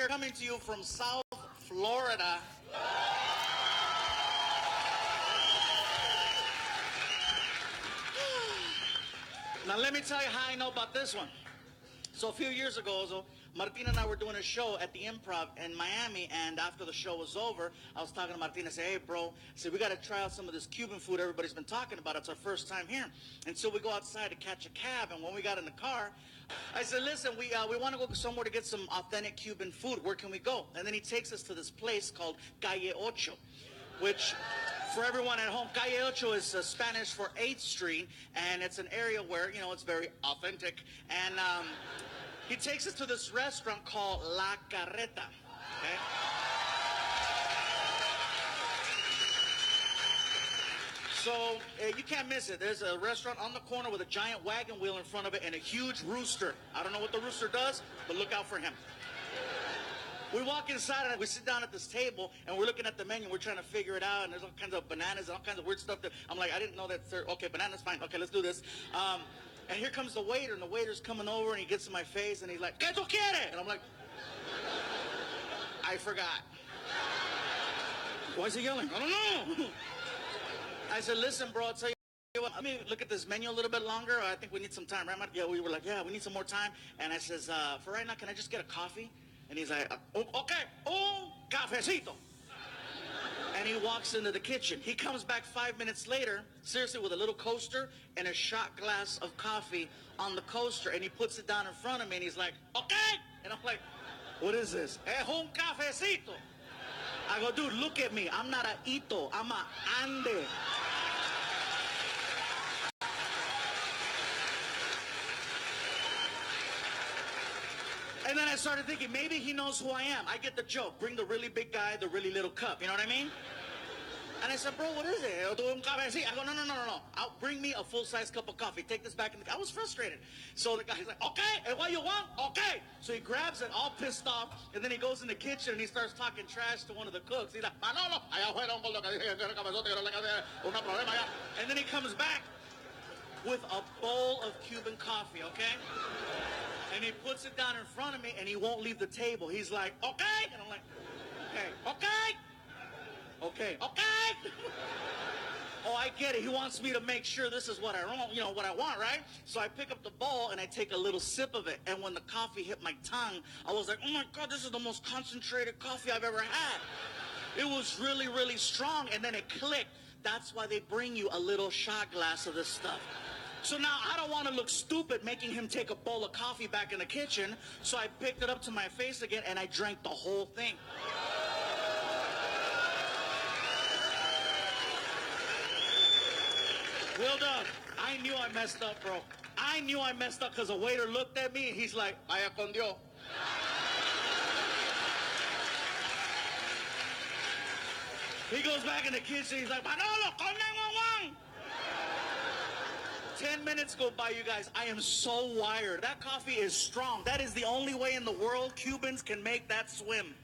here coming to you from South Florida. Now let me tell you how I know about this one. So a few years ago, Martina and I were doing a show at the Improv in Miami, and after the show was over, I was talking to Martina. I said, hey, bro, we got to try out some of this Cuban food everybody's been talking about. It's our first time here. And so we go outside to catch a cab, and when we got in the car, I said, listen, we want to go somewhere to get some authentic Cuban food. Where can we go? And then he takes us to this place called Calle Ocho, which, for everyone at home, Calle Ocho is Spanish for 8th Street, and it's an area where, you know, it's very authentic. And he takes us to this restaurant called La Carreta, okay? So you can't miss it. There's a restaurant on the corner with a giant wagon wheel in front of it and a huge rooster. I don't know what the rooster does, but look out for him. We walk inside and we sit down at this table and we're looking at the menu. We're trying to figure it out, and there's all kinds of bananas and all kinds of weird stuff that I'm like, I didn't know that. Okay, bananas, fine. Okay, let's do this. And here comes the waiter, and the waiter's coming over, and he gets in my face, and he's like, ¿Qué tú quieres? And I'm like, I forgot. Why is he yelling? I don't know. I said, listen, bro, I'll tell you what, let me look at this menu a little bit longer. I think we need some time, right? Yeah, we were like, yeah, we need some more time. And I says, for right now, can I just get a coffee? And he's like, okay, un cafecito. And he walks into the kitchen. He comes back 5 minutes later, seriously, with a little coaster and a shot glass of coffee on the coaster. And he puts it down in front of me, and he's like, okay. And I'm like, what is this? Es un cafecito. I go, dude, look at me. I'm not a ito. I'm a ande. And then I started thinking, maybe he knows who I am. I get the joke. Bring the really big guy, the really little cup. You know what I mean? And I said, bro, what is it? I go, no. Bring me a full-size cup of coffee. Take this back in the... I was frustrated. So the guy's like, okay, and what you want? Okay. So he grabs it, all pissed off, and then he goes in the kitchen and he starts talking trash to one of the cooks. He's like, Manolo, and then he comes back with a bowl of Cuban coffee, okay? And he puts it down in front of me, and he won't leave the table. He's like, okay. And I'm like, okay. Oh, I get it. He wants me to make sure this is what I want, what I want, right? So I pick up the bowl, and I take a little sip of it. And when the coffee hit my tongue, I was like, oh, my God, this is the most concentrated coffee I've ever had. It was really, really strong, and then it clicked. That's why they bring you a little shot glass of this stuff. So now I don't want to look stupid making him take a bowl of coffee back in the kitchen, so I picked it up to my face again, and I drank the whole thing. Well done. I knew I messed up, bro. I knew I messed up because the waiter looked at me, and he's like, vaya con Dios. He goes back in the kitchen, he's like, Manolo, call 911. 10 minutes go by, you guys. I am so wired. That coffee is strong. That is the only way in the world Cubans can make that swim.